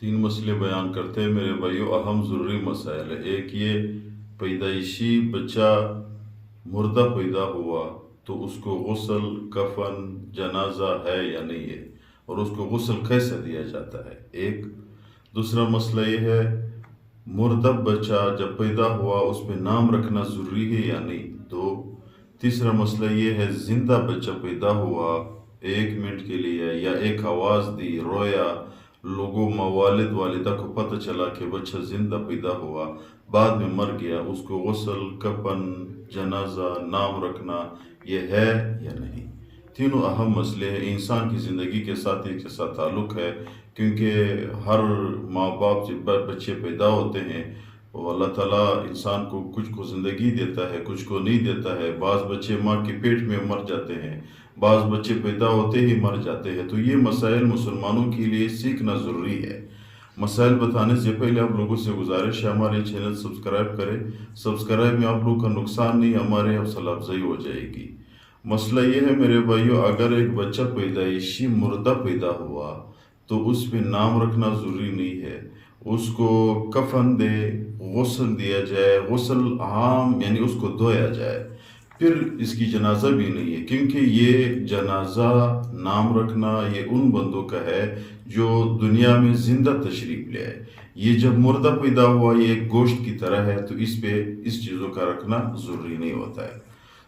تین مسئلے بیان کرتے ہیں میرے بھائیو، اہم ضروری مسائل ہے۔ ایک یہ پیدائشی بچہ مردہ پیدا ہوا تو اس کو غسل، کفن، جنازہ ہے یا نہیں ہے، اور اس کو غسل کیسے دیا جاتا ہے، ایک۔ دوسرا مسئلہ یہ ہے مردہ بچہ جب پیدا ہوا اس پہ نام رکھنا ضروری ہے یا نہیں، دو۔ تیسرا مسئلہ یہ ہے زندہ بچہ پیدا ہوا 1 منٹ کے لیے یا ایک آواز دی، رویا، لوگوں والد والدہ کو پتہ چلا کہ بچہ زندہ پیدا ہوا، بعد میں مر گیا، اس کو غسل، کفن، جنازہ، نام رکھنا یہ ہے یا نہیں۔ تینوں اہم مسئلے ہیں، انسان کی زندگی کے ساتھ ایک کے ساتھ تعلق ہے، کیونکہ ہر ماں باپ جب بچے پیدا ہوتے ہیں وہ اللہ تعالیٰ انسان کو کچھ کو زندگی دیتا ہے، کچھ کو نہیں دیتا ہے۔ بعض بچے ماں کے پیٹ میں مر جاتے ہیں، بعض بچے پیدا ہوتے ہی مر جاتے ہیں، تو یہ مسائل مسلمانوں کے لیے سیکھنا ضروری ہے۔ مسائل بتانے سے پہلے آپ لوگوں سے گزارش ہے ہمارے چینل سبسکرائب کریں، سبسکرائب میں آپ لوگوں کا نقصان نہیں، ہمارے حوصلہ افزائی ہو جائے گی۔ مسئلہ یہ ہے میرے بھائیو، اگر ایک بچہ پیدائشی مردہ پیدا ہوا تو اس پہ نام رکھنا ضروری نہیں ہے، اس کو کفن دے، غسل دیا جائے، غسل عام یعنی اس کو دھویا جائے، پھر اس کی جنازہ بھی نہیں ہے، کیونکہ یہ جنازہ نام رکھنا یہ ان بندوں کا ہے جو دنیا میں زندہ تشریف لے آئے۔ یہ جب مردہ پیدا ہوا یہ ایک گوشت کی طرح ہے، تو اس پہ اس چیزوں کا رکھنا ضروری نہیں ہوتا ہے۔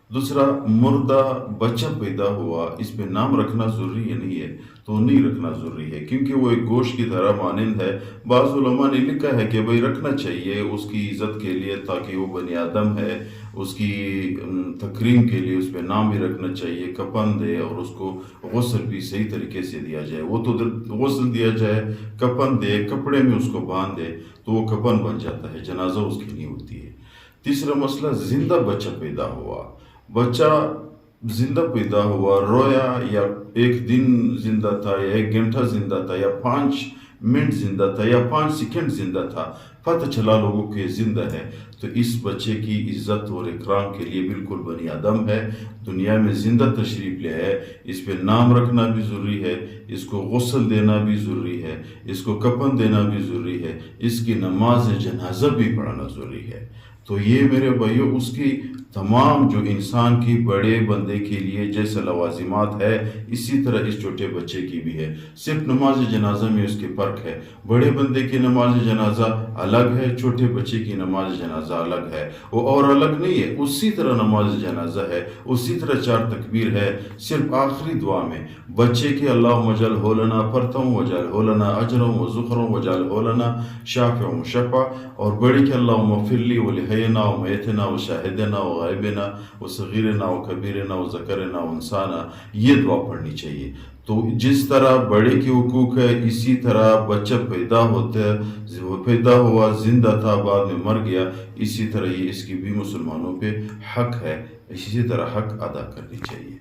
دوسرا، مردہ بچہ پیدا ہوا، اس پہ نام رکھنا ضروری ہے نہیں ہے، تو نہیں رکھنا ضروری ہے، کیونکہ وہ ایک گوشت کی طرح مانند ہے۔ بعض علماء نے لکھا ہے کہ بھئی رکھنا چاہیے اس کی عزت کے لیے، تاکہ وہ بنی آدم ہے، اس کی تکریم کے لیے اس پہ نام بھی رکھنا چاہیے، کفن دے اور اس کو غسل بھی صحیح طریقے سے دیا جائے۔ وہ تو غسل دیا جائے، کفن دے، کپڑے میں اس کو باندھ دے تو وہ کفن بن جاتا ہے، جنازہ اس کی نہیں ہوتی ہے۔ تیسرا مسئلہ زندہ بچہ پیدا ہوا، بچہ زندہ پیدا ہوا، رویا، یا 1 دن زندہ تھا، یا 1 گھنٹہ زندہ تھا، یا 5 منٹ زندہ تھا، یا 5 سیکنڈ زندہ تھا، پتہ چلا لوگوں کے زندہ ہے، تو اس بچے کی عزت اور اکرام کے لیے بالکل بنی آدم ہے، دنیا میں زندہ تشریف لے ہے، اس پہ نام رکھنا بھی ضروری ہے، اس کو غسل دینا بھی ضروری ہے، اس کو کفن دینا بھی ضروری ہے، اس کی نماز جنازہ بھی پڑھنا ضروری ہے۔ تو یہ میرے بھائیو اس کی تمام جو انسان کی بڑے بندے کے لیے جیسے لوازمات ہے، اسی طرح اس چھوٹے بچے کی بھی ہے۔ صرف نماز جنازہ میں اس کے فرق ہے، بڑے بندے کی نماز جنازہ الگ ہے، چھوٹے بچے کی نماز جنازہ الگ ہے، وہ اور الگ نہیں ہے، اسی طرح نماز جنازہ ہے، اسی طرح 4 تکبیر ہے، صرف آخری دعا میں بچے کے اللہم اجعلہ لنا فرتم وجعلہ لنا اجرا وذخرا وجعلہ لنا شافع مشفع، اور بڑے کے اللہم اغفر لی ولحینا ومیتنا وشاہدنا وغائبنا وصغیرنا وکبیرنا وذکرنا وانسانا، یہ دعا پڑھنی چاہیے۔ تو جس طرح بڑے کے حقوق ہے، اسی طرح بچہ پیدا ہوا، زندہ تھا، بعد میں مر گیا، اسی طرح یہ اس کی بھی مسلمانوں پہ حق ہے، اسی طرح حق ادا کرنی چاہیے۔